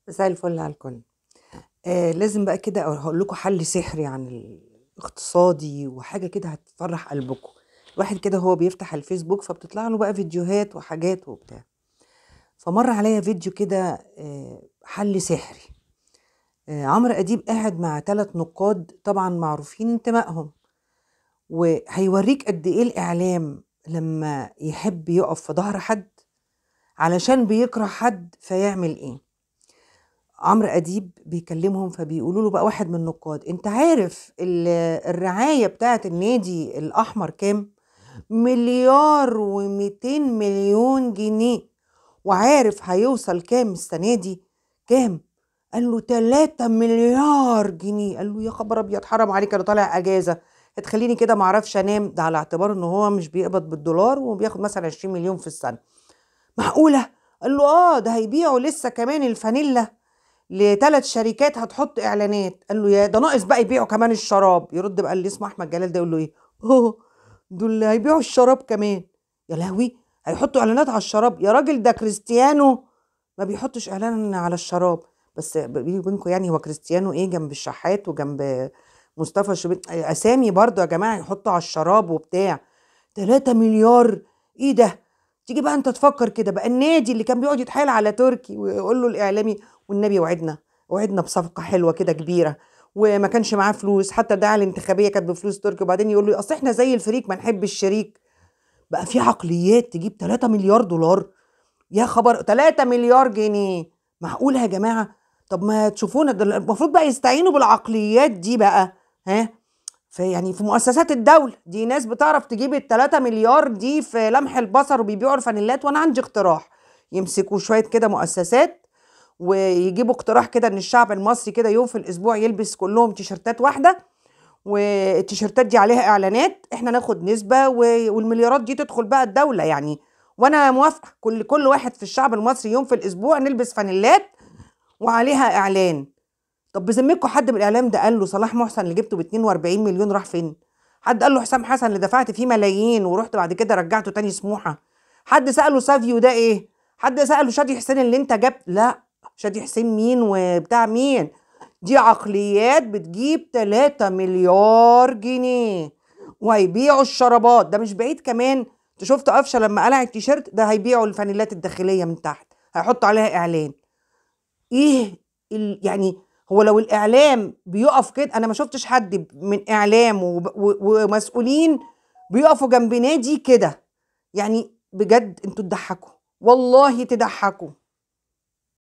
مساء الفل على الكل. لازم بقى كده هاقول لكم حل سحري عن الاقتصادي وحاجة كده هتفرّح قلبكم. الواحد كده وهو بيفتح الفيسبوك فبتطلع له بقى فيديوهات وحاجات وبتاع، فمَر عليَّ فيديو كده حل سحري. عمرو أديب قاعد مع 3 نقاد طبعًا معروفين انتمائهم، وهيورّيك قد إيه الإعلام لمّا يحب يُقف في ضهر حد علشان بيكره حد فيعمل إيه. عمرو أديب بيكلمهم فبيقولوا له بقى واحد من النقاد: أنت عارف الرعاية بتاعة النادي الأحمر كام؟ مليار و200 مليون جنيه، وعارف هيوصل كام السنة دي؟ كام؟ قال له 3 مليار جنيه. قال له يا خبر أبيض، حرام عليك، أنا طالع أجازة، هتخليني كده معرفش أنام، ده على اعتبار إن هو مش بيقبض بالدولار وبياخد مثلا 20 مليون في السنة. معقولة؟ قال له ده هيبيعوا لسه كمان الفانيلا ل3 شركات هتحط إعلانات. قال له: ياه! ده ناقص بقى يبيعوا كمان الشراب. يرد بقى اللي اسمه أحمد جلال ده يقول له إيه: دول هيبيعوا الشراب كمان. يا لهوي! هيحطوا إعلانات على الشراب؟ يا راجل ده كريستيانو ما بيحطش إعلان على الشراب. بس بيني وبينكم يعني هو كريستيانو إيه جنب الشحات وجنب مصطفى شوبير؟ أسامي برضه يا جماعة يحطوا على الشراب وبتاع. 3 مليار! إيه ده؟ تيجي بقى أنت تفكر كده بقى النادي اللي كان بيقعد يتحايل على تركي ويقول له الإعلامي: والنبي وعدنا بصفقة حلوة كده كبيرة، وما كانش معاه فلوس، حتى الدعاية الانتخابية كانت بفلوس تركي، وبعدين يقول له: أصل إحنا زي الفريق ما نحب الشريك. بقى في عقليات تجيب 3 مليار دولار؟ يا خبر، 3 مليار جنيه! معقولة يا جماعة؟ طب ما تشوفونا، ده المفروض بقى يستعينوا بالعقليات دي بقى، ها؟ فيعني في مؤسسات الدولة دي ناس بتعرف تجيب ال3 مليار دي في لمح البصر وبيبيعوا الفانيلات. وأنا عندي اقتراح: يمسكوا شوية كده مؤسسات ويجيبوا اقتراح كده ان الشعب المصري كده يوم في الاسبوع يلبس كلهم تيشرتات واحده، والتيشرتات دي عليها اعلانات، احنا ناخد نسبه والمليارات دي تدخل بقى الدوله يعني. وانا موافقه، كل واحد في الشعب المصري يوم في الاسبوع نلبس فانيلات وعليها اعلان. طب بذمتكم حد من الاعلام ده قال له صلاح محسن اللي جبته ب 42 مليون راح فين؟ حد قال له حسام حسن اللي دفعت فيه ملايين ورحت بعد كده رجعته تاني سموحه؟ حد ساله سافيو ده ايه؟ حد ساله شادي حسين اللي انت جبت؟ لا. شادي حسين مين وبتاع مين؟ دي عقليات بتجيب 3 مليار جنيه وهيبيعوا الشرابات. ده مش بعيد كمان، انت شفت قفشه لما قلع التيشيرت ده؟ هيبيعوا الفانيلات الداخليه من تحت، هيحطوا عليها اعلان. ايه يعني هو لو الاعلام بيقف كده، انا ما شفتش حد من اعلام ومسؤولين بيقفوا جنب نادي كده. يعني بجد انتوا تضحكوا، والله تضحكوا.